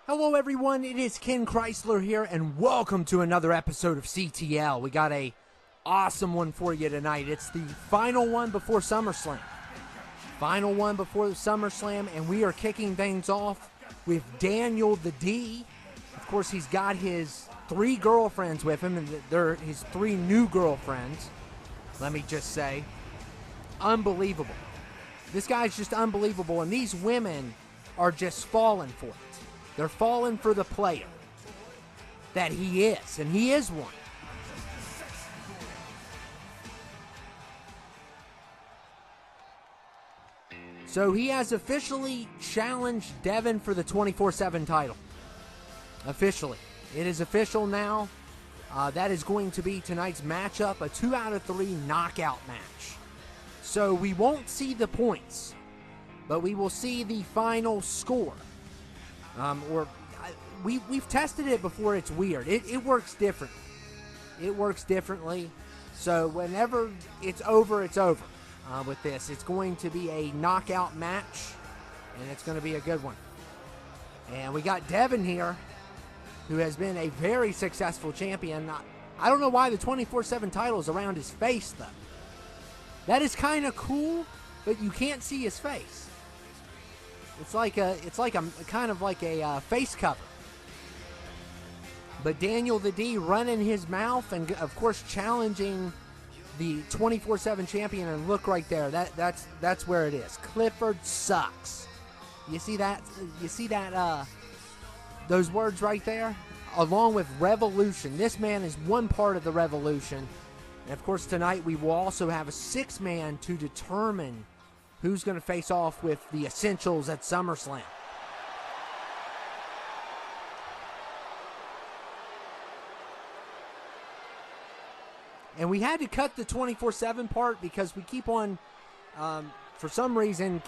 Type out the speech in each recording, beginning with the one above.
Hello everyone, it is Ken Chrysler here, and welcome to another episode of CTL. We got a awesome one for you tonight. It's the final one before SummerSlam. Final one before the SummerSlam, and we are kicking things off with Daniel the D. Of course, he's got his 3 girlfriends with him, and they're his 3 new girlfriends. Let me just say, unbelievable. This guy's just unbelievable, and these women are just falling for it. They're falling for the player that he is, and he is one. So he has officially challenged Devin for the 24/7 title. Officially. It is official now. That is going to be tonight's matchup, a 2 out of 3 knockout match. So we won't see the points, but we will see the final score. We've tested it before. It's weird. It works differently. It works differently. So whenever it's over, it's over. With this, it's going to be a knockout match, and it's going to be a good one. And we got Devin here, who has been a very successful champion. I don't know why the 24/7 title is around his face, though. That is kind of cool, but you can't see his face. It's like a kind of like a face cover. But Daniel the D running his mouth and, of course, challenging the 24/7 champion. And look right there. That's where it is. Clifford sucks. You see that? You see that? Those words right there, along with Revolution. This man is one part of the Revolution. And of course, tonight we will also have a 6-man to determine who's going to face off with the Essentials at SummerSlam. And we had to cut the 24/7 part because we keep on, for some reason,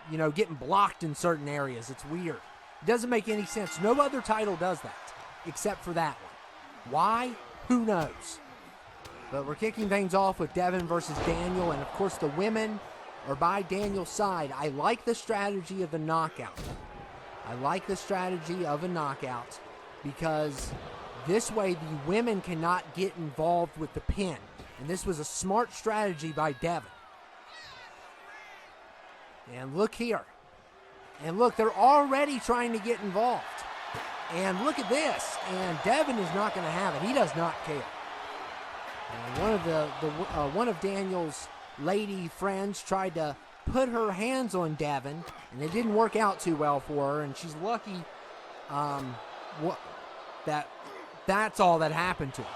getting blocked in certain areas. It's weird. It doesn't make any sense. No other title does that except for that one. Why? Who knows? But we're kicking things off with Devin versus Daniel, and of course the women are by Daniel's side. I like the strategy of the knockout. I like the strategy of a knockout because this way the women cannot get involved with the pin. And this was a smart strategy by Devin. And look here. And look, they're already trying to get involved. And look at this. And Devin is not going to have it. He does not care. And one of Daniel's lady friends tried to put her hands on Devin, and it didn't work out too well for her, and she's lucky that's all that happened to her.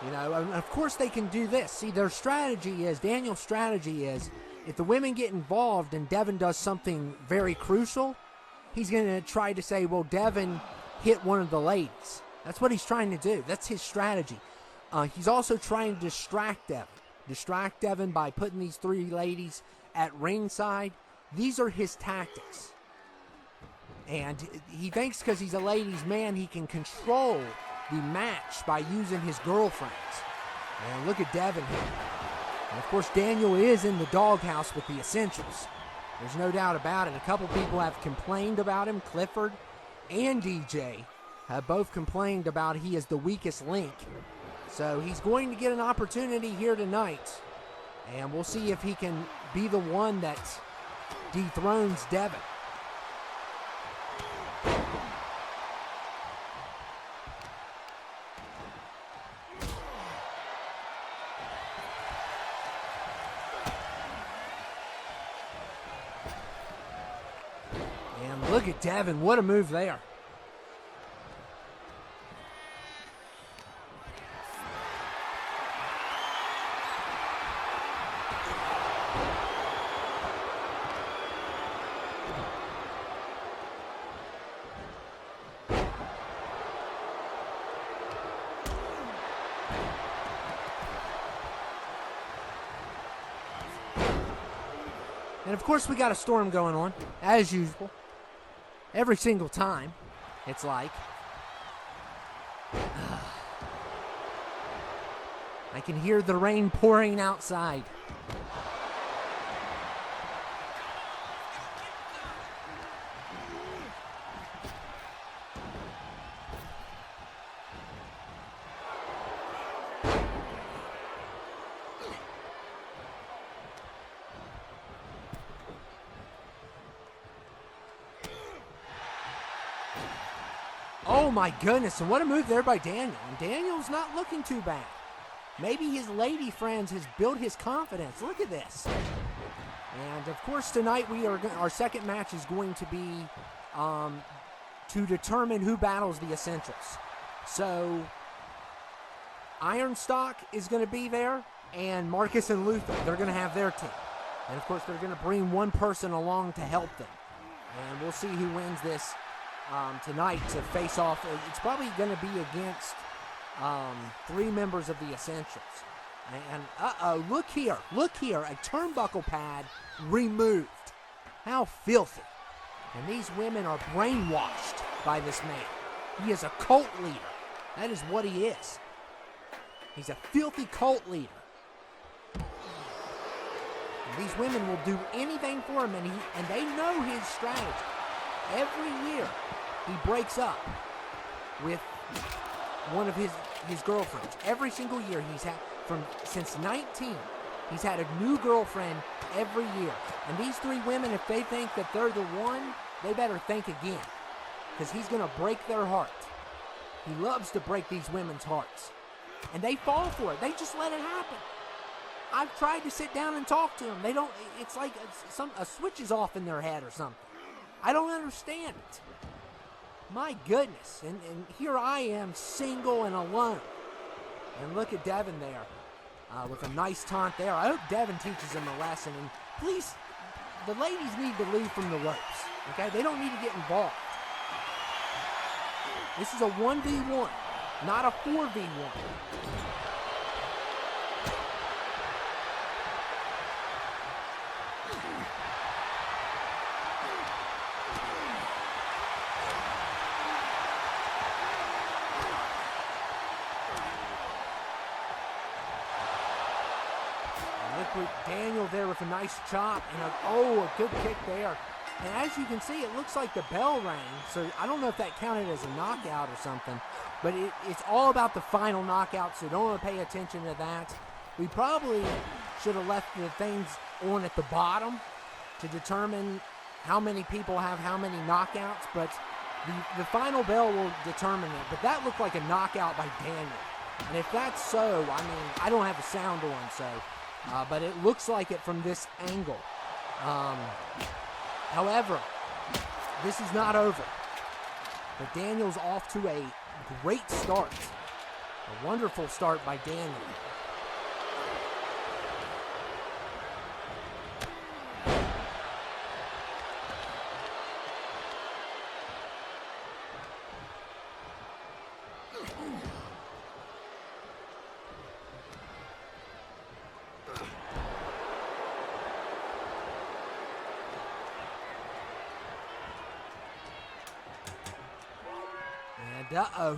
And of course they can do this. See, Daniel's strategy is, if the women get involved and Devin does something very crucial, he's going to try to say, well, Devin hit one of the ladies. That's what he's trying to do. That's his strategy. He's also trying to distract Devin by putting these 3 ladies at ringside. These are his tactics. And he thinks because he's a ladies' man, he can control the match by using his girlfriends. And look at Devin here. And of course, Daniel is in the doghouse with the Essentials. There's no doubt about it. A couple people have complained about him. Clifford and DJ have both complained about he is the weakest link. So he's going to get an opportunity here tonight. And we'll see if he can be the one that dethrones Devin. And look at Devin. What a move there. And of course we got a storm going on, as usual. Every single time, it's like. I can hear the rain pouring outside. Oh my goodness, and what a move there by Daniel. And Daniel's not looking too bad. Maybe his lady friends has built his confidence. Look at this. And of course tonight our second match is going to be to determine who battles the Essentials. So Ironstock is going to be there, and Marcus and Luther, they're going to have their team. And of course they're going to bring one person along to help them. And we'll see who wins this tonight to face off. It's probably going to be against 3 members of the Essentials. And look here, a turnbuckle pad removed. How filthy. And these women are brainwashed by this man. He is a cult leader. That is what he is. He's a filthy cult leader. And these women will do anything for him, and they know his strategy. Every year, he breaks up with one of his girlfriends. Every single year he's had, since 19, he's had a new girlfriend every year. And these 3 women, if they think that they're the one, they better think again, because he's going to break their heart. He loves to break these women's hearts. And they fall for it. They just let it happen. I've tried to sit down and talk to them. They don't, it's like a switch is off in their head or something. I don't understand it. My goodness. And here I am, single and alone. And look at Devin there with a nice taunt there. I hope Devin teaches him a lesson. And please, the ladies need to leave from the ropes. Okay? They don't need to get involved. This is a 1v1, not a 4v1. Daniel there with a nice chop and a good kick there. And as you can see, it looks like the bell rang. So I don't know if that counted as a knockout or something, but it's all about the final knockout, so don't want to pay attention to that. We probably should have left the things on at the bottom to determine how many people have how many knockouts, but the final bell will determine it. But that looked like a knockout by Daniel. And if that's so, I mean, I don't have the sound on, so... but it looks like it from this angle. However, this is not over. But Daniel's off to a great start. A wonderful start by Daniel.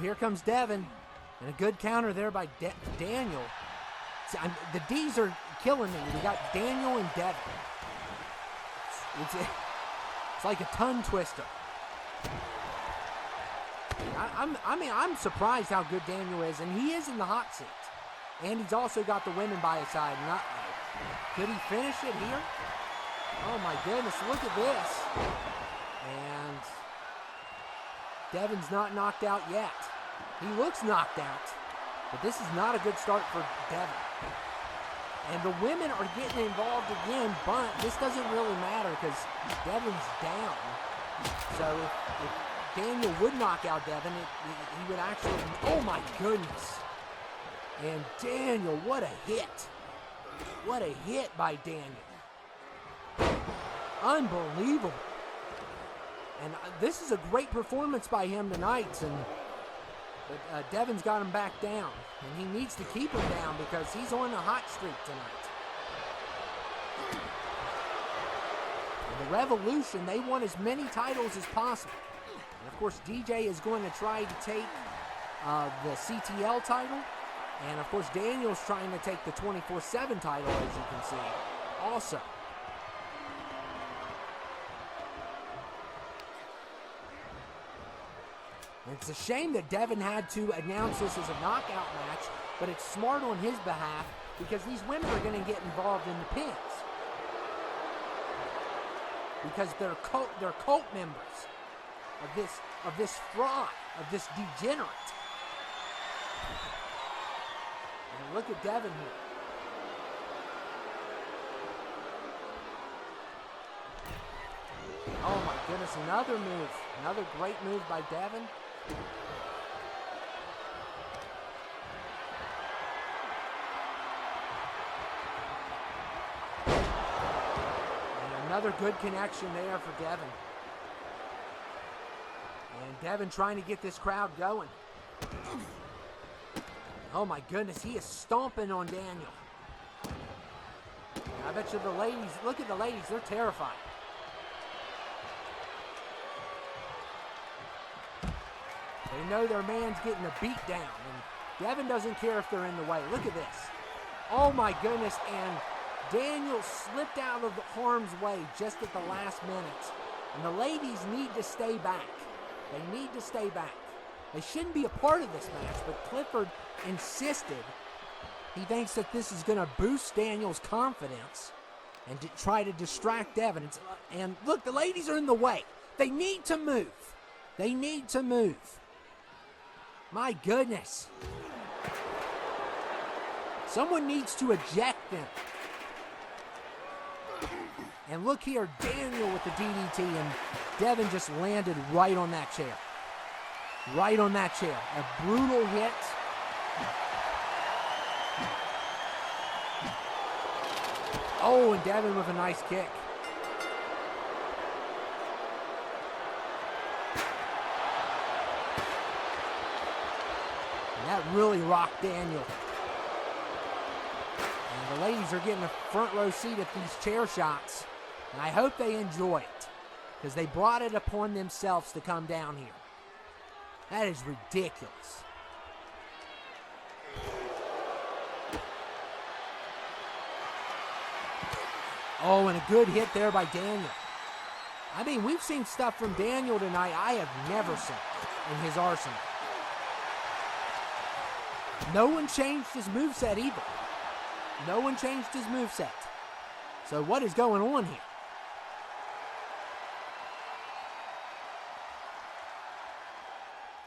Here comes Devin. And a good counter there by Daniel. See, the D's are killing me. We got Daniel and Devin. It's like a tongue twister. I'm surprised how good Daniel is, and he is in the hot seat. And he's also got the women by his side. Could he finish it here? Oh my goodness, look at this. And Devin's not knocked out yet. He looks knocked out, but this is not a good start for Devin. And the women are getting involved again, but this doesn't really matter because Devin's down. So if Daniel would knock out Devin, he would actually, oh my goodness. And Daniel, what a hit. What a hit by Daniel. Unbelievable. And this is a great performance by him tonight. But Devin's got him back down. And he needs to keep him down because he's on a hot streak tonight. And the Revolution, they want as many titles as possible. And of course, DJ is going to try to take the CTL title. And of course, Daniel's trying to take the 24/7 title, as you can see, also. And it's a shame that Devin had to announce this as a knockout match, but it's smart on his behalf because these women are going to get involved in the pins. Because they're cult members. of this fraud, of this degenerate. And look at Devin here. Oh my goodness, another move. Another great move by Devin. And another good connection there for Devin. And Devin trying to get this crowd going. Oh my goodness, he is stomping on Daniel. And I bet you the ladies, look at the ladies, they're terrified. They know their man's getting a beat down, and Devin doesn't care if they're in the way. Look at this. Oh my goodness, and Daniel slipped out of harm's way just at the last minute. And the ladies need to stay back. They need to stay back. They shouldn't be a part of this match, but Clifford insisted. He thinks that this is going to boost Daniel's confidence and to try to distract Devin. And look, the ladies are in the way. They need to move. They need to move. My goodness. Someone needs to eject them. And look here, Daniel with the DDT, and Devin just landed right on that chair. Right on that chair. A brutal hit. Oh, and Devin with a nice kick. And that really rocked Daniel. And the ladies are getting a front row seat at these chair shots. And I hope they enjoy it, because they brought it upon themselves to come down here. That is ridiculous. Oh, and a good hit there by Daniel. I mean, we've seen stuff from Daniel tonight I have never seen in his arsenal. No one changed his moveset either. No one changed his moveset. So what is going on here?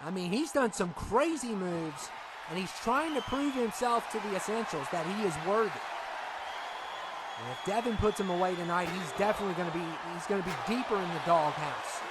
I mean, he's done some crazy moves, and he's trying to prove himself to the Essentials that he is worthy. And if Devin puts him away tonight, he's definitely going to be deeper in the doghouse.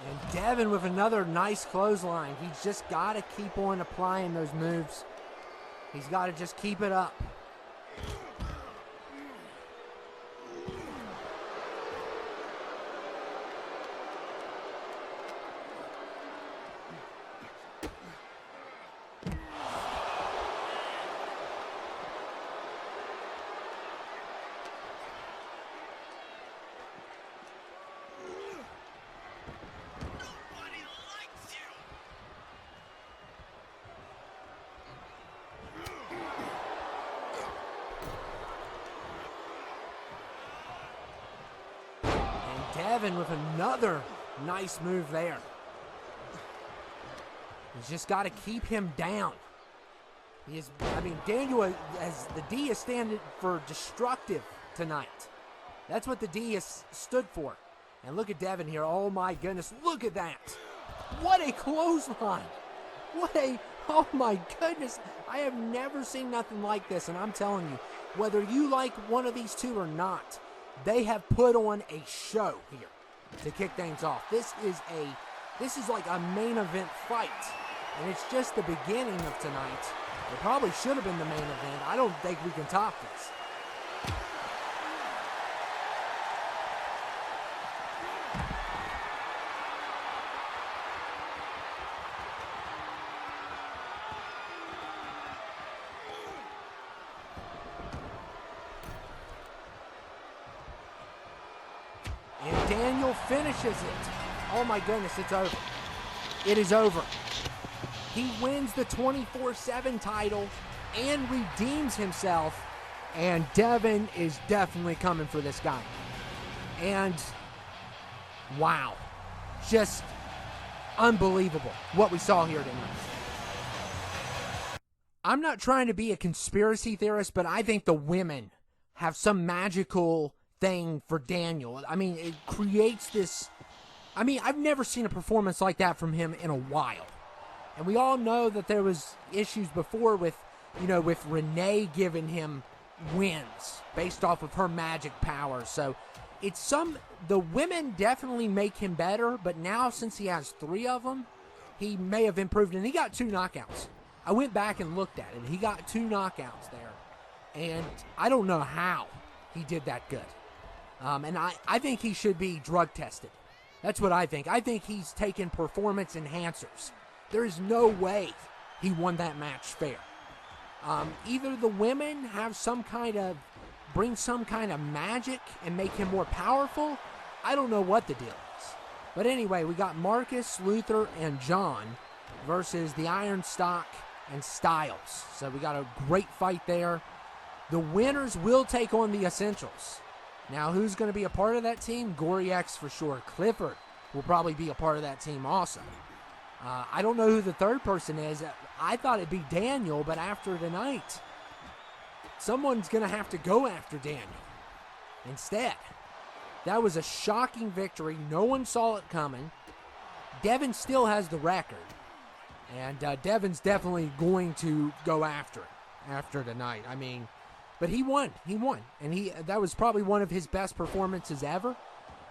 And Devin with another nice clothesline. He's just got to keep on applying those moves. He's got to just keep it up. Devin with another nice move there. He's just got to keep him down. Daniel, as the D is standing for destructive tonight. That's what the D has stood for. And look at Devin here. Oh my goodness, look at that. What a clothesline. Oh my goodness. I have never seen nothing like this. And I'm telling you, whether you like one of these two or not, they have put on a show here to kick things off. This is like a main event fight, and it's just the beginning of tonight. It probably should have been the main event. I don't think we can top this. Daniel finishes it. Oh my goodness, it's over. It is over. He wins the 24/7 title and redeems himself. And Devin is definitely coming for this guy. And wow, just unbelievable what we saw here tonight. I'm not trying to be a conspiracy theorist, but I think the women have some magical thing for Daniel. I mean, it creates this. I mean, I've never seen a performance like that from him in a while. And we all know that there was issues before with, with Renee giving him wins based off of her magic powers. So the women definitely make him better, but now since he has 3 of them, he may have improved. And he got 2 knockouts. I went back and looked at it. He got 2 knockouts there. And I don't know how he did that good. And I think he should be drug tested. That's what I think. I think he's taken performance enhancers. There is no way he won that match fair. Either the women have bring some kind of magic and make him more powerful. I don't know what the deal is. But anyway, we got Marcus, Luther, and John versus the Iron Stock and Styles. So we got a great fight there. The winners will take on the Essentials. Now, who's going to be a part of that team? Gory X for sure. Clifford will probably be a part of that team also. I don't know who the third person is. I thought it'd be Daniel, but after tonight, someone's going to have to go after Daniel instead. That was a shocking victory. No one saw it coming. Devin still has the record. And Devin's definitely going to go after it after tonight. I mean, but he won. He won. And that was probably one of his best performances ever.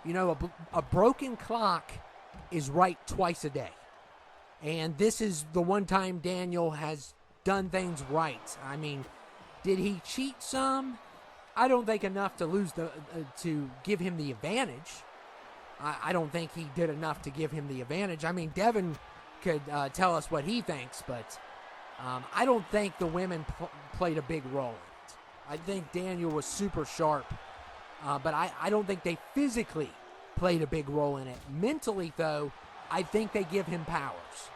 A broken clock is right twice a day. And this is the one time Daniel has done things right. I mean, did he cheat some? I don't think enough to give him the advantage. I don't think he did enough to give him the advantage. I mean, Devin could tell us what he thinks, but I don't think the women played a big role in it. I think Daniel was super sharp, but I don't think they physically played a big role in it. Mentally, though, I think they give him powers.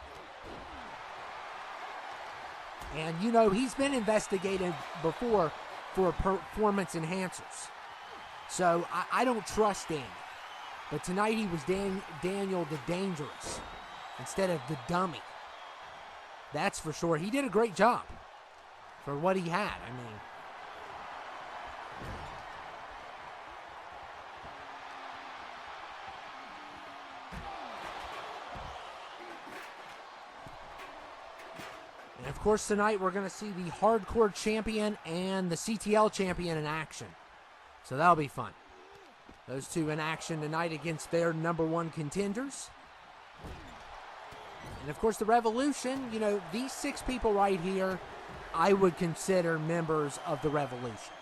And, he's been investigated before for performance enhancers. So I don't trust Daniel. But tonight he was Daniel the Dangerous instead of the dummy. That's for sure. He did a great job for what he had. I mean, and of course tonight we're going to see the Hardcore Champion and the CTL Champion in action. So that'll be fun. Those two in action tonight against their number 1 contenders. And of course the Revolution, these 6 people right here, I would consider members of the Revolution.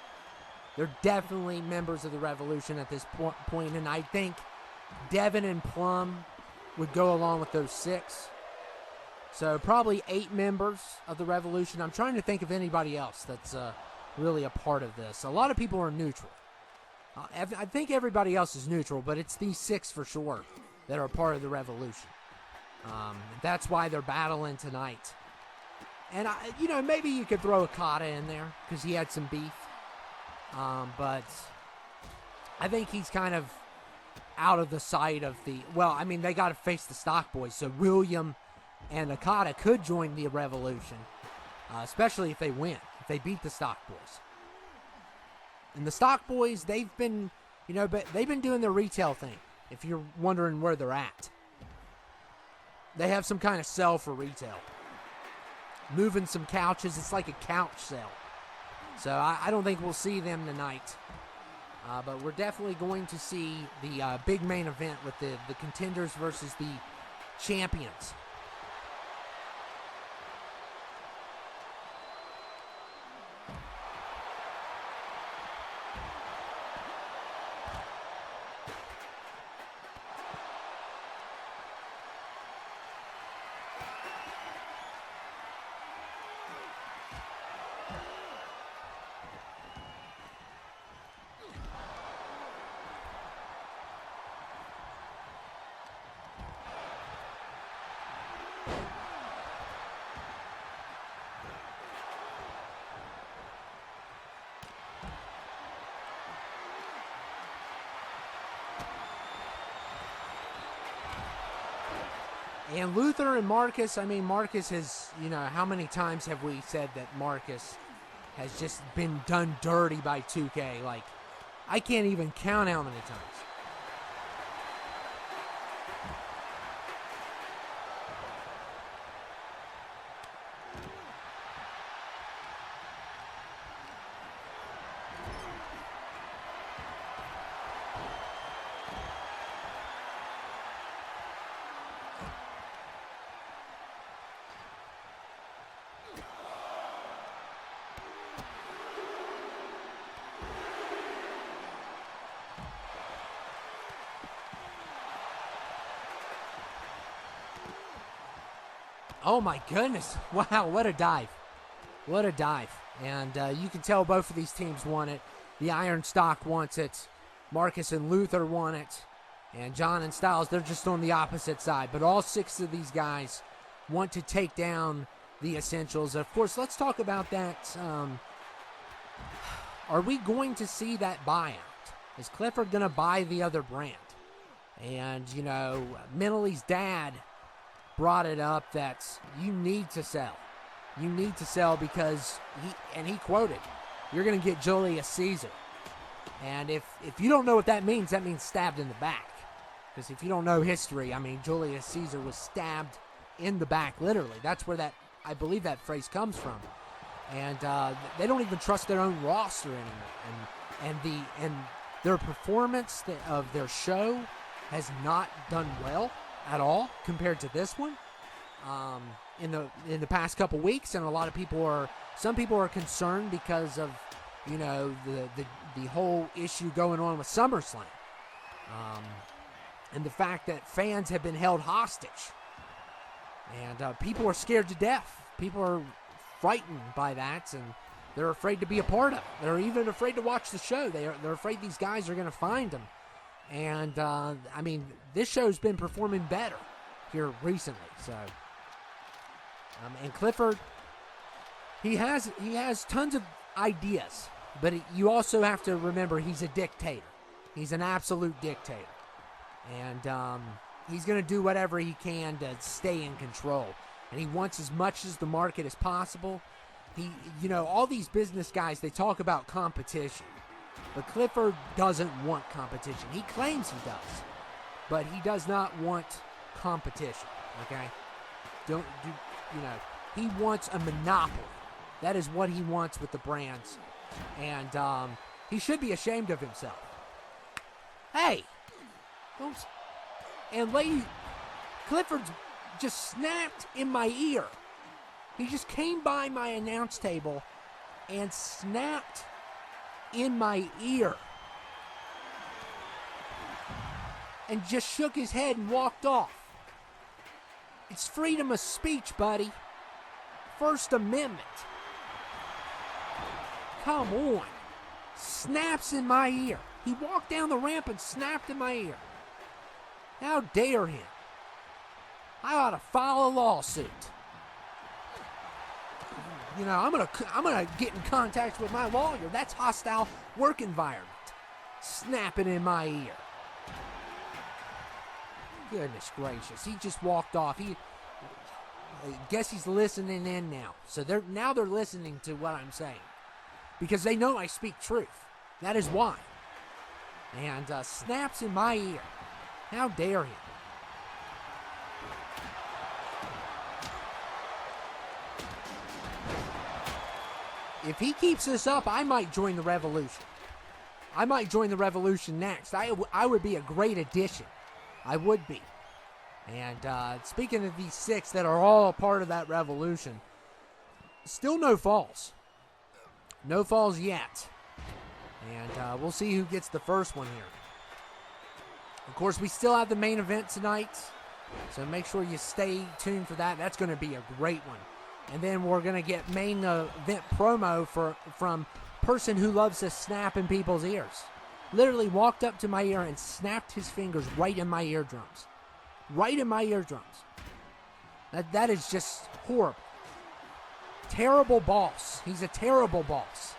They're definitely members of the Revolution at this point, and I think Devin and Plum would go along with those 6. So probably 8 members of the Revolution. I'm trying to think of anybody else that's really a part of this. A lot of people are neutral. I think everybody else is neutral, but it's these 6 for sure that are part of the Revolution. That's why they're battling tonight. And, maybe you could throw Okada in there because he had some beef. But I think he's kind of out of the sight of the... Well, I mean, they got to face the Stock Boys. So William and Okada could join the Revolution, especially if they win, if they beat the Stock Boys. And the Stock Boys, they've been doing their retail thing, if you're wondering where they're at. They have some kind of sell for retail. Moving some couches. It's like a couch sale. So I don't think we'll see them tonight. But we're definitely going to see the big main event with the contenders versus the champions. And Luther and Marcus, I mean, Marcus has, how many times have we said that Marcus has just been done dirty by 2K? Like, I can't even count how many times. Oh my goodness. Wow, what a dive. What a dive. And you can tell both of these teams want it. The Iron Stock wants it. Marcus and Luther want it. And John and Styles, they're just on the opposite side. But all 6 of these guys want to take down the Essentials. Of course, let's talk about that. Are we going to see that buyout? Is Clifford going to buy the other brand? And, Mentally dad brought it up that you need to sell. You need to sell because he quoted, "You're going to get Julius Caesar." And if you don't know what that means stabbed in the back. Because if you don't know history, I mean, Julius Caesar was stabbed in the back, literally. That's where I believe that phrase comes from. And they don't even trust their own roster anymore. And their performance of their show has not done well at all compared to this one in the past couple weeks, and some people are concerned because of the whole issue going on with SummerSlam, and the fact that fans have been held hostage, and people are scared to death. People are frightened by that, and they're afraid to be a part of it. They're even afraid to watch the show. They're afraid these guys are going to find them. And, this show's been performing better here recently. So, and Clifford, he has tons of ideas. But you also have to remember he's a dictator. He's an absolute dictator. And he's going to do whatever he can to stay in control. And he wants as much as the market as possible. All these business guys, they talk about competition. But Clifford doesn't want competition. He claims he does, but he does not want competition. Okay, he wants a monopoly. That is what he wants with the brands, and he should be ashamed of himself. Hey, don't. And Clifford's just snapped in my ear. He just came by my announce table and snapped in my ear and just shook his head and walked off. It's freedom of speech, buddy. First Amendment. Come on. Snaps in my ear. He walked down the ramp and snapped in my ear. How dare him? I ought to file a lawsuit. I'm gonna get in contact with my lawyer. That's hostile work environment. Snapping in my ear. Goodness gracious, he just walked off. I guess he's listening in now. So they're listening to what I'm saying because they know I speak truth. That is why. And snaps in my ear. How dare him? If he keeps this up, I might join the revolution. I might join the revolution next. I would be a great addition. I would be. And speaking of these 6 that are all a part of that revolution, still no falls. No falls yet. And we'll see who gets the first one here. Of course, we still have the main event tonight. So make sure you stay tuned for that. That's going to be a great one. And then we're going to get main event promo from person who loves to snap in people's ears. Literally walked up to my ear and snapped his fingers right in my eardrums. Right in my eardrums. That is just horrible. Terrible boss. He's a terrible boss.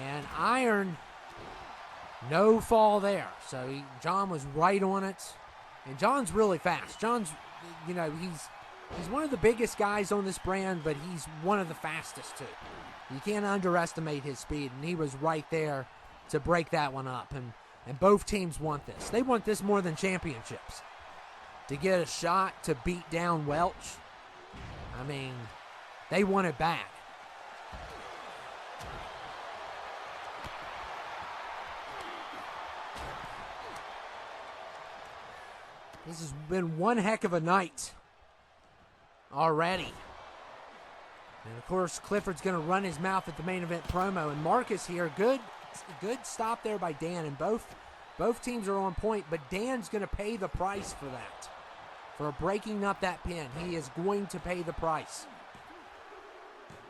And iron, no fall there. So John was right on it. And John's really fast. John's, he's one of the biggest guys on this brand, but he's one of the fastest too. You can't underestimate his speed, and he was right there to break that one up. And both teams want this. They want this more than championships. To get a shot to beat down Welch, I mean, they want it bad. This has been one heck of a night already. And, of course, Clifford's going to run his mouth at the main event promo. And Marcus here, good stop there by Dan. And both teams are on point, but Dan's going to pay the price for that. For breaking up that pin. He is going to pay the price.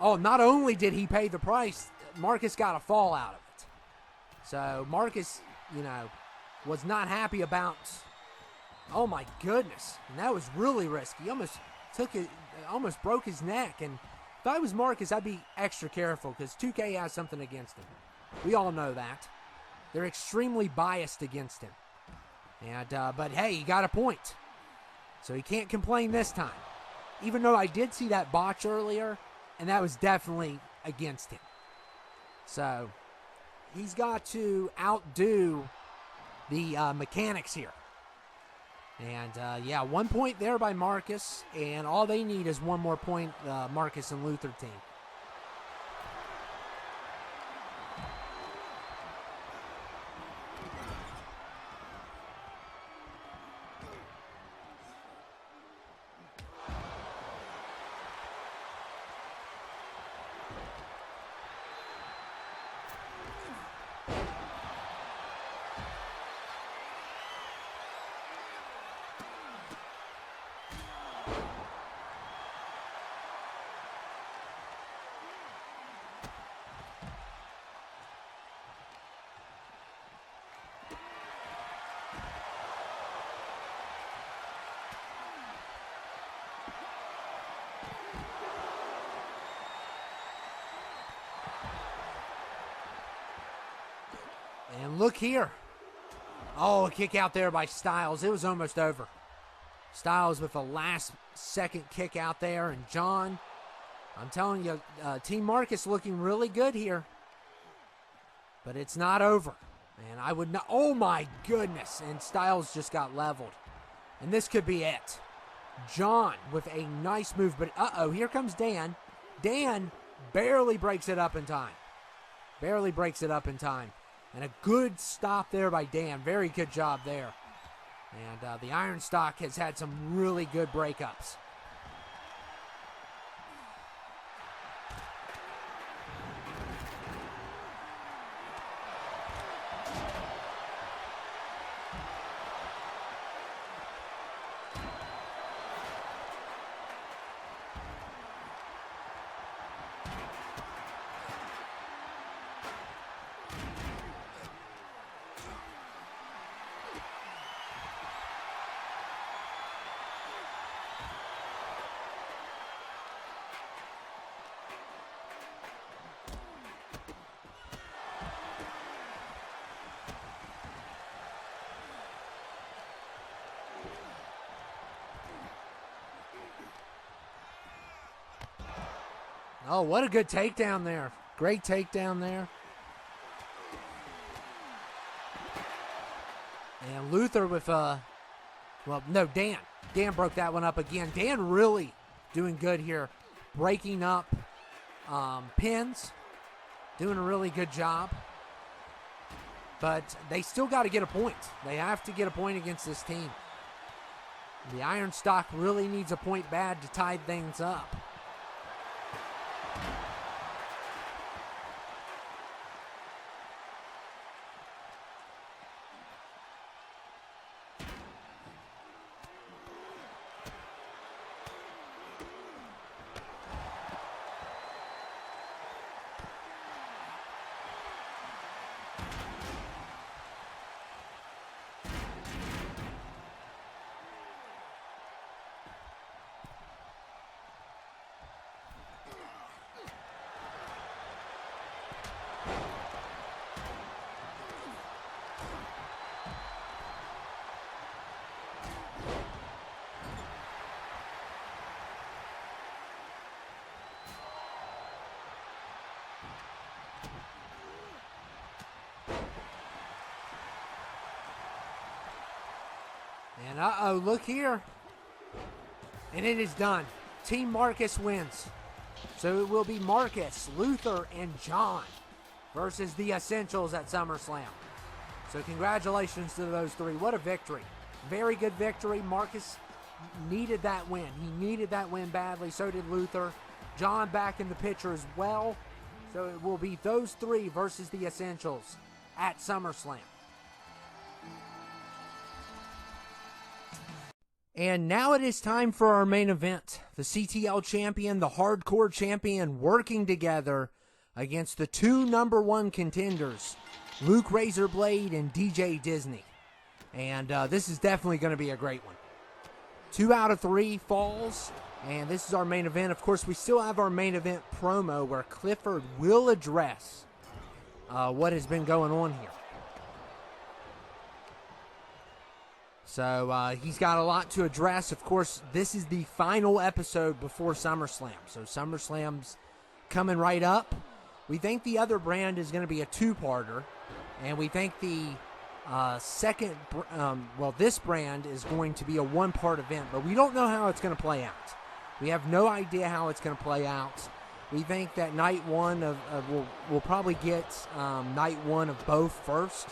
Oh, not only did he pay the price, Marcus got a fall out of it. So Marcus, was not happy about... Oh my goodness. And that was really risky. Almost broke his neck. And if I was Marcus, I'd be extra careful because 2K has something against him. We all know that. They're extremely biased against him. And but hey, he got a point. So he can't complain this time. Even though I did see that botch earlier, and that was definitely against him. So he's got to outdo the mechanics here. And, 1 point there by Marcus, and all they need is one more point, Marcus and Luther team. And look here. Oh, a kick out there by Styles. It was almost over. Styles with a last-second kick out there. And John, I'm telling you, Team Marcus looking really good here. But it's not over. And I would not... Oh, my goodness. And Styles just got leveled. And this could be it. John with a nice move. But, here comes Dan. Dan barely breaks it up in time. Barely breaks it up in time. And a good stop there by Dan. Very good job there. And the Iron Stock has had some really good breakups. Oh, what a good takedown there. Great takedown there. And Luther with, Dan. Dan broke that one up again. Dan really doing good here. Breaking up pins. Doing a really good job. But they still got to get a point. They have to get a point against this team. The Iron Stock really needs a point bad to tie things up. And uh-oh, look here. And it is done. Team Marcus wins. So it will be Marcus, Luther, and John versus the Essentials at SummerSlam. So congratulations to those three. What a victory. Very good victory. Marcus needed that win. He needed that win badly. So did Luther. John back in the picture as well. So it will be those three versus the Essentials at SummerSlam. And now it is time for our main event. The CTL champion, the hardcore champion, working together against the two #1 contenders, Luke Razorblade and DJ Disney. And this is definitely going to be a great one. 2 out of 3 falls, and this is our main event. Of course, we still have our main event promo where Clifford will address what has been going on here. So he's got a lot to address. Of course, this is the final episode before SummerSlam. So SummerSlam's coming right up. We think the other brand is going to be a 2-parter. And we think the this brand is going to be a 1-part event. But we don't know how it's going to play out. We have no idea how it's going to play out. We think that night one we'll probably get night one of both first.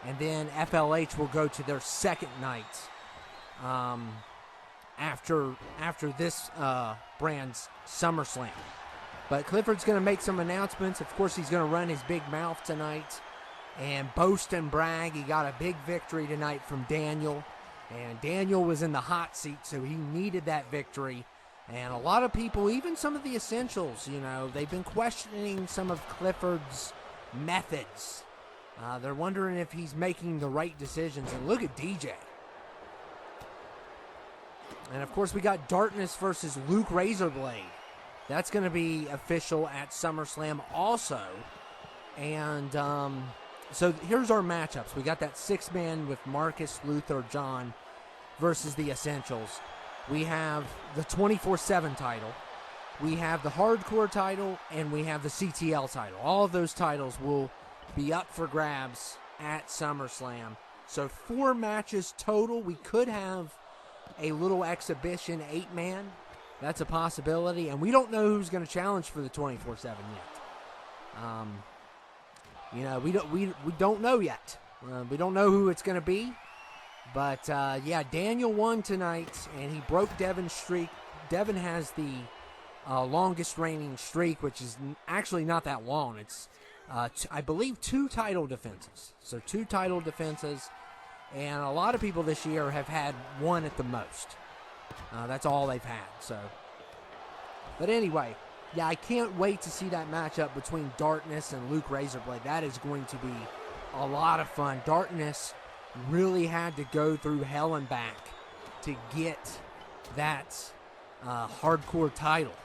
And then FLH will go to their second night after this brand's SummerSlam. But Clifford's going to make some announcements. Of course, he's going to run his big mouth tonight and boast and brag. He got a big victory tonight from Daniel. And Daniel was in the hot seat, so he needed that victory. And a lot of people, even some of the Essentials, they've been questioning some of Clifford's methods. They're wondering if he's making the right decisions. And look at DJ. And, of course, we got Darkness versus Luke Razorblade. That's going to be official at SummerSlam also. And so here's our matchups. We got that 6-man with Marcus, Luther, John versus the Essentials. We have the 24/7 title. We have the Hardcore title. And we have the CTL title. All of those titles will be up for grabs at SummerSlam. So 4 matches total. We could have a little exhibition 8-man. That's a possibility. And we don't know who's going to challenge for the 24/7 yet. We don't know yet. We don't know who it's going to be. But, Daniel won tonight, and he broke Devin's streak. Devin has the longest reigning streak, which is actually not that long. It's I believe 2 title defenses. So 2 title defenses. And a lot of people this year have had 1 at the most. That's all they've had. So, but anyway, I can't wait to see that matchup between Darkness and Luke Razorblade. That is going to be a lot of fun. Darkness really had to go through hell and back to get that hardcore title.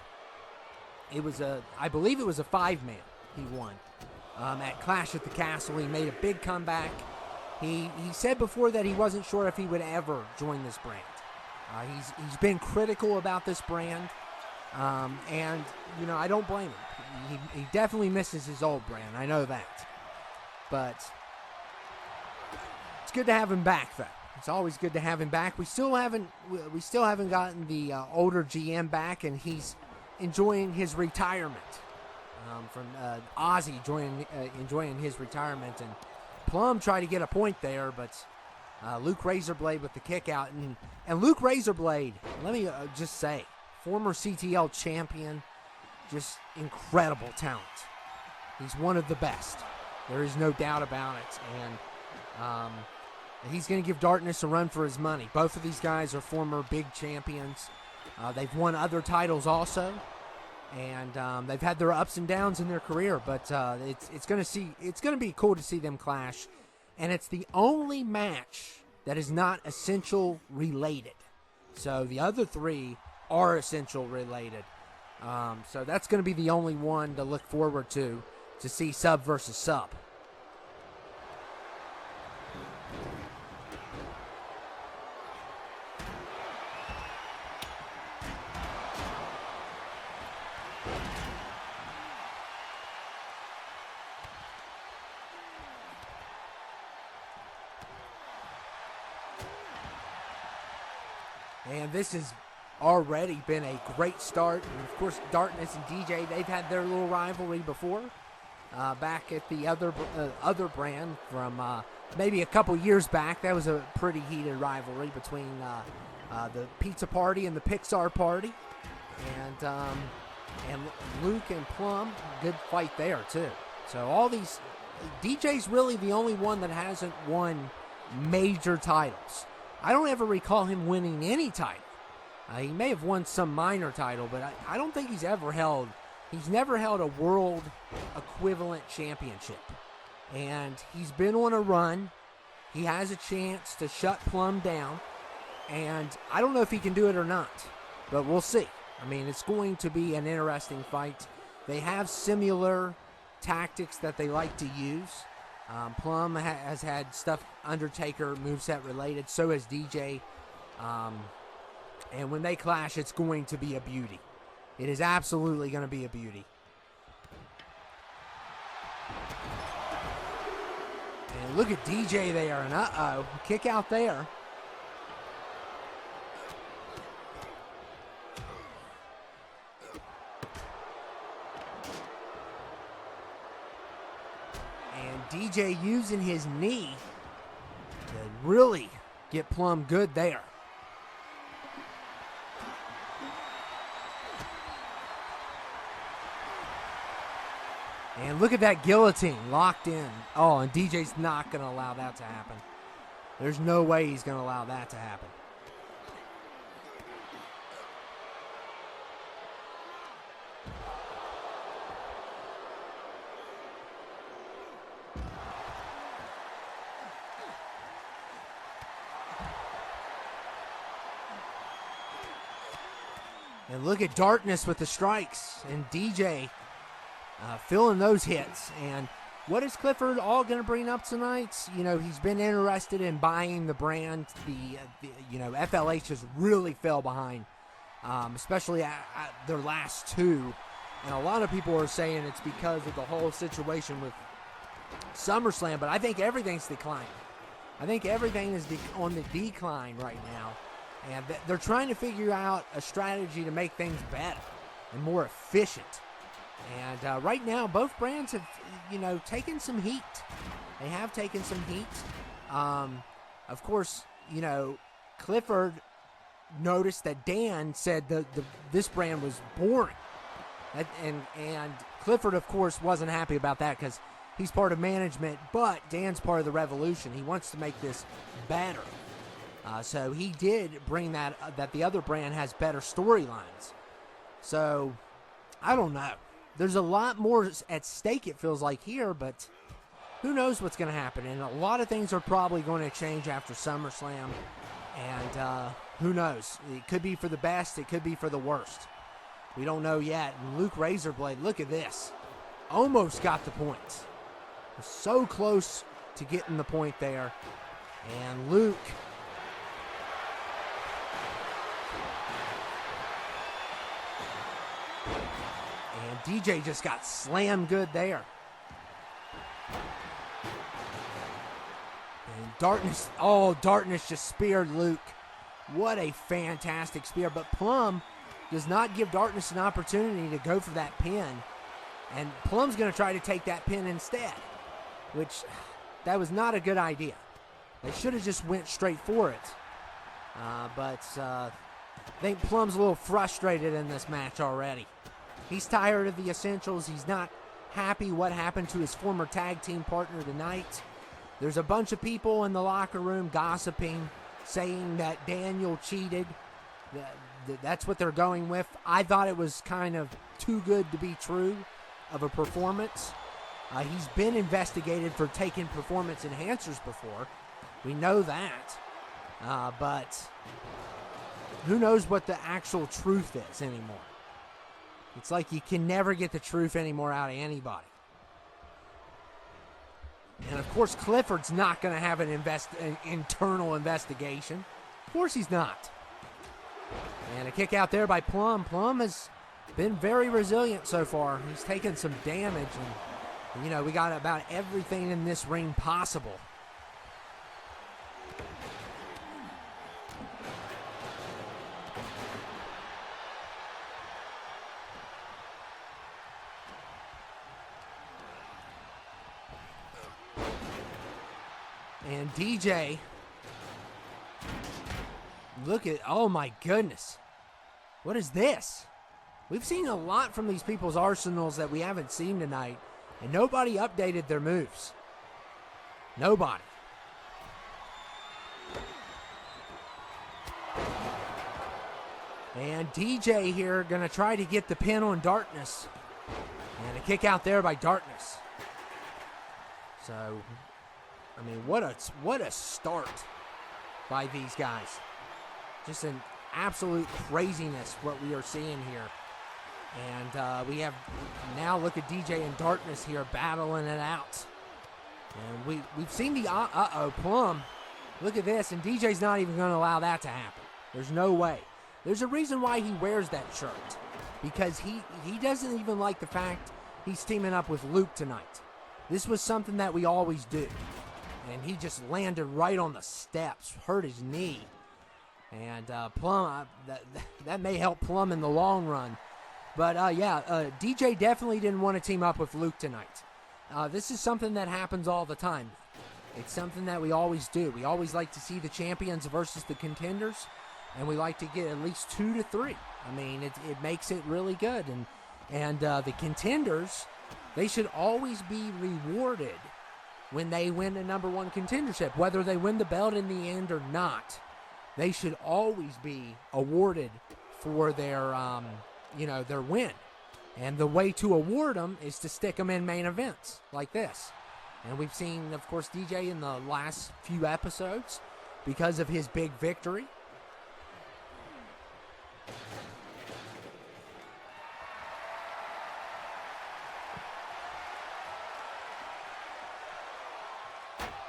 I believe it was a 5-man he won. At Clash at the Castle, he made a big comeback. He said before that he wasn't sure if he would ever join this brand. He's been critical about this brand, and I don't blame him. He definitely misses his old brand. I know that, but it's good to have him back, though. It's always good to have him back. We still haven't gotten the older GM back, and he's enjoying his retirement. From Ozzy enjoying his retirement, and Plum tried to get a point there, but Luke Razorblade with the kick out, and Luke Razorblade, let me just say, former CTL champion, just incredible talent. He's one of the best. There is no doubt about it, and he's going to give Darkness a run for his money. Both of these guys are former big champions. They've won other titles also. And they've had their ups and downs in their career, but it's going to be cool to see them clash. And it's the only match that is not Essential related. So the other 3 are Essential related. So that's going to be the only one to look forward to see sub versus sub. And this has already been a great start. And of course, Darkness and DJ, they've had their little rivalry before. Back at the other brand from maybe a couple years back. That was a pretty heated rivalry between the Pizza Party and the Pixar Party. And Luke and Plum, good fight there too. So all these, DJ's really the only one that hasn't won major titles. I don't ever recall him winning any title. He may have won some minor title, but I don't think he's never held a world equivalent championship. And he's been on a run. He has a chance to shut Plum down. And I don't know if he can do it or not, but we'll see. I mean, it's going to be an interesting fight. They have similar tactics that they like to use. Plum has had stuff Undertaker moveset related. So has DJ. And when they clash, it's going to be a beauty. It is absolutely going to be a beauty. And look at DJ there. And uh-oh, kick out there. DJ using his knee to really get Plum good there. And look at that guillotine locked in. Oh, and DJ's not going to allow that to happen. There's no way he's going to allow that to happen. And look at Darkness with the strikes. And DJ filling those hits. And what is Clifford all going to bring up tonight? You know, he's been interested in buying the brand. FLH has really fell behind, especially at their last two. And a lot of people are saying it's because of the whole situation with SummerSlam. But I think everything's declining. I think everything is on the decline right now. And they're trying to figure out a strategy to make things better and more efficient. And right now, both brands have, taken some heat. They have taken some heat. Of course, Clifford noticed that Dan said this brand was boring. And Clifford, of course, wasn't happy about that because he's part of management, but Dan's part of the Revolution. He wants to make this better. So he did bring that the other brand has better storylines. So, I don't know. There's a lot more at stake, it feels like, here, but who knows what's going to happen. And a lot of things are probably going to change after SummerSlam. And who knows? It could be for the best. It could be for the worst. We don't know yet. And Luke Razorblade, look at this. Almost got the points. So close to getting the point there. And Luke... And DJ just got slammed good there. And Darkness just speared Luke. What a fantastic spear. But Plum does not give Darkness an opportunity to go for that pin. And Plum's going to try to take that pin instead. Which, that was not a good idea. They should have just went straight for it. But I think Plum's a little frustrated in this match already. He's tired of the Essentials. He's not happy what happened to his former tag team partner tonight. There's a bunch of people in the locker room gossiping, saying that Daniel cheated. That's what they're going with. I thought it was kind of too good to be true of a performance. He's been investigated for taking performance enhancers before. We know that. But who knows what the actual truth is anymore. It's like you can never get the truth anymore out of anybody. And, of course, Clifford's not going to have an internal investigation. Of course he's not. And a kick out there by Plum. Plum has been very resilient so far. He's taken some damage. And, we got about everything in this ring possible. And DJ, look at, oh my goodness. What is this? We've seen a lot from these people's arsenals that we haven't seen tonight, and nobody updated their moves. Nobody. And DJ here going to try to get the pin on Darkness. And a kick out there by Darkness. So, I mean, what a start by these guys. Just an absolute craziness what we are seeing here. And we have now look at DJ and Darkness here battling it out. And we've seen the Plum. Look at this, and DJ's not even going to allow that to happen. There's no way. There's a reason why he wears that shirt. Because he doesn't even like the fact he's teaming up with Luke tonight. This was something that we always do. And he just landed right on the steps, hurt his knee. And Plum, that may help Plum in the long run. But DJ definitely didn't want to team up with Luke tonight. This is something that happens all the time. It's something that we always do. We always like to see the champions versus the contenders, and we like to get at least 2 to 3. I mean, it makes it really good. And the contenders, they should always be rewarded when they win a number 1 contendership, whether they win the belt in the end or not. They should always be awarded for their their win. And the way to award them is to stick them in main events like this. And we've seen, of course, DJ in the last few episodes because of his big victory.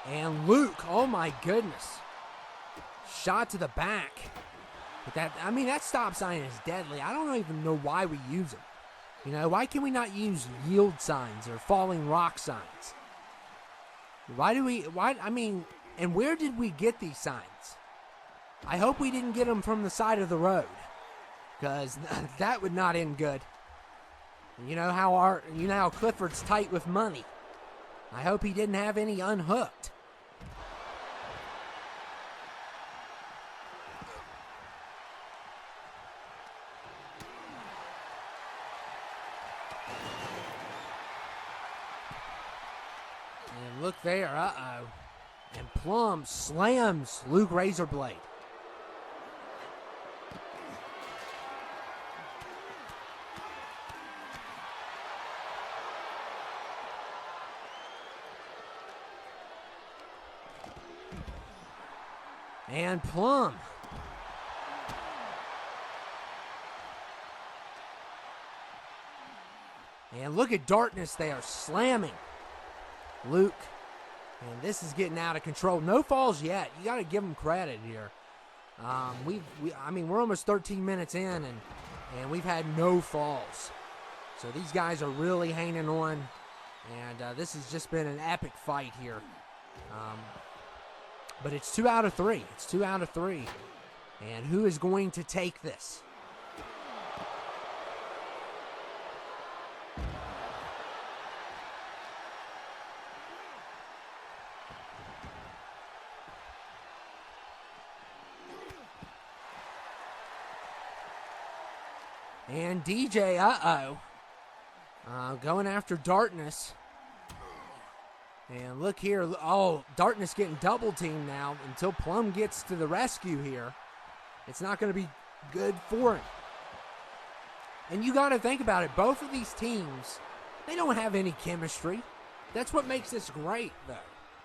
And Luke, oh my goodness. Shot to the back. But that stop sign is deadly. I don't even know why we use them. Why can we not use yield signs or falling rock signs? And where did we get these signs? I hope we didn't get them from the side of the road, because that would not end good. You know how Clifford's tight with money. I hope he didn't have any unhooked. Look there, And Plum slams Luke Razorblade. And Plum. And look at Darkness there, slamming Luke. And this is getting out of control. No falls yet. You got to give them credit here. We're almost 13 minutes in, and we've had no falls. So these guys are really hanging on, and this has just been an epic fight here. But it's 2 out of 3. It's 2 out of 3. And who is going to take this? And DJ, going after Darkness. And look here. Oh, Darkness getting double teamed now until Plum gets to the rescue here. It's not going to be good for him. And you got to think about it. Both of these teams, they don't have any chemistry. That's what makes this great, though.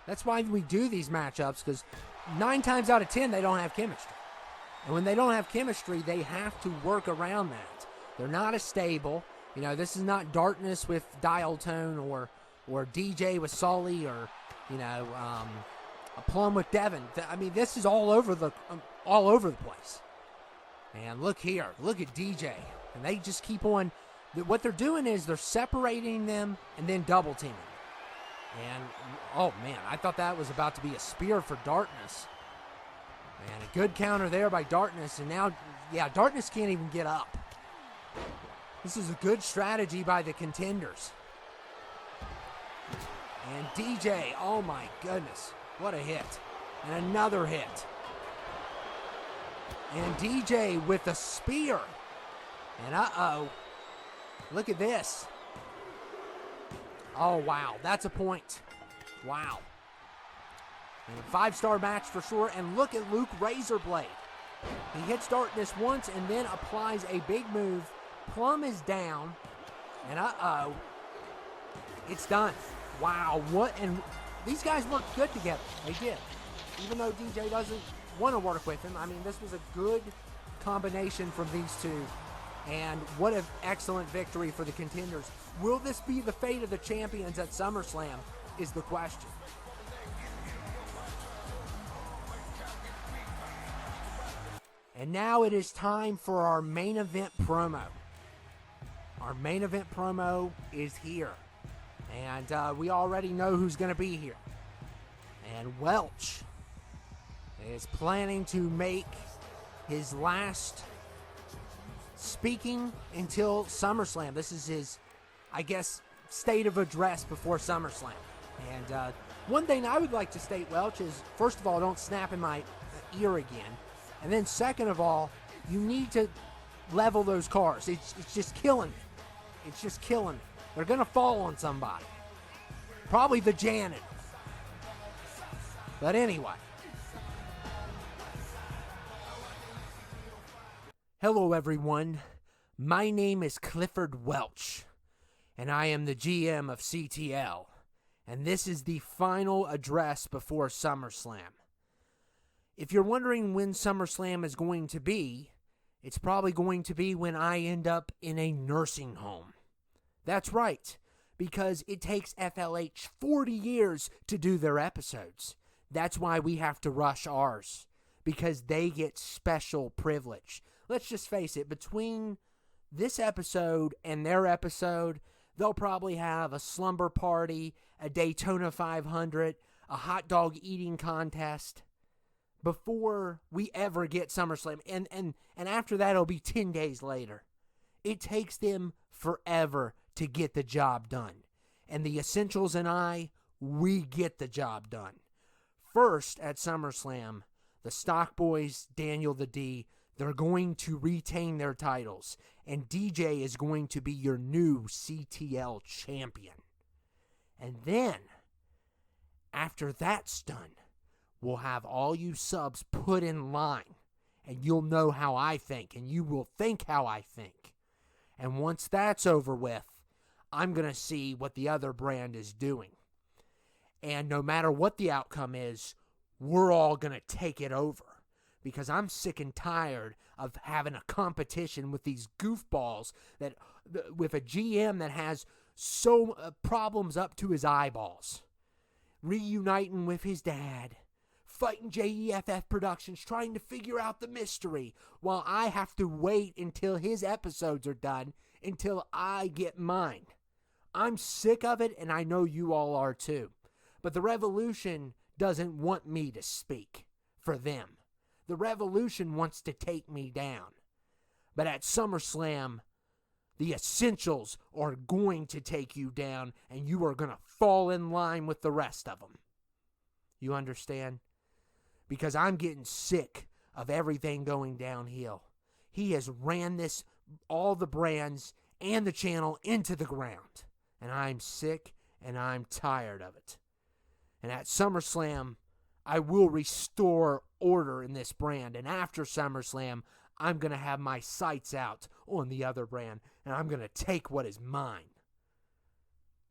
That's why we do these matchups, because 9 times out of 10, they don't have chemistry. And when they don't have chemistry, they have to work around that. They're not as stable. This is not Darkness with Dial Tone or DJ with Sully or, a Plum with Devin. This is all over the place. And look here. Look at DJ. And they just keep on. What they're doing is they're separating them and then double teaming. And, oh, man, I thought that was about to be a spear for Darkness. And a good counter there by Darkness. And now, Darkness can't even get up. This is a good strategy by the contenders. And DJ, oh my goodness. What a hit. And another hit. And DJ with a spear. And uh-oh. Look at this. Oh, wow. That's a point. Wow. And a 5-star match for sure. And look at Luke Razorblade. He hits darkness once and then applies a big move. Plum is down. And uh-oh. It's done. Wow. What? And these guys worked good together. They did. Even though DJ doesn't want to work with him. I mean, this was a good combination from these two. And what an excellent victory for the contenders. Will this be the fate of the champions at SummerSlam is the question. And now it is time for our main event promo. Our main event promo is here. And we already know who's going to be here. And Welch is planning to make his last speaking until SummerSlam. This is his, I guess, state of address before SummerSlam. And one thing I would like to state, Welch, is first of all, don't snap in my ear again. And then second of all, you need to level those cars. It's just killing me. It's just killing me. They're going to fall on somebody. Probably the janitor. But anyway. Hello, everyone. My name is Clifford Welch, and I am the GM of CTL. And this is the final address before SummerSlam. If you're wondering when SummerSlam is going to be, it's probably going to be when I end up in a nursing home. That's right, because it takes FLH 40 years to do their episodes. That's why we have to rush ours, because they get special privilege. Let's just face it, between this episode and their episode, they'll probably have a slumber party, a Daytona 500, a hot dog eating contest before we ever get SummerSlam. And after that, it'll be 10 days later. It takes them forever to get the job done. And the Essentials and I, we get the job done. First, at SummerSlam, the Stock Boys, Daniel the D, they're going to retain their titles. And DJ is going to be your new CTL champion. And then, after that's done, we'll have all you subs put in line. And you'll know how I think. And you will think how I think. And once that's over with, I'm going to see what the other brand is doing. And no matter what the outcome is, we're all going to take it over. Because I'm sick and tired of having a competition with these goofballs that, with a GM that has so problems up to his eyeballs. Reuniting with his dad. Fighting JEFF Productions, trying to figure out the mystery, while I have to wait until his episodes are done, until I get mine. I'm sick of it, and I know you all are too. But the Revolution doesn't want me to speak for them. The Revolution wants to take me down. But at SummerSlam, the Essentials are going to take you down, and you are going to fall in line with the rest of them. You understand? Because I'm getting sick of everything going downhill. He has ran this, all the brands and the channel into the ground. And I'm sick and I'm tired of it. And at SummerSlam, I will restore order in this brand. And after SummerSlam, I'm going to have my sights out on the other brand. And I'm going to take what is mine.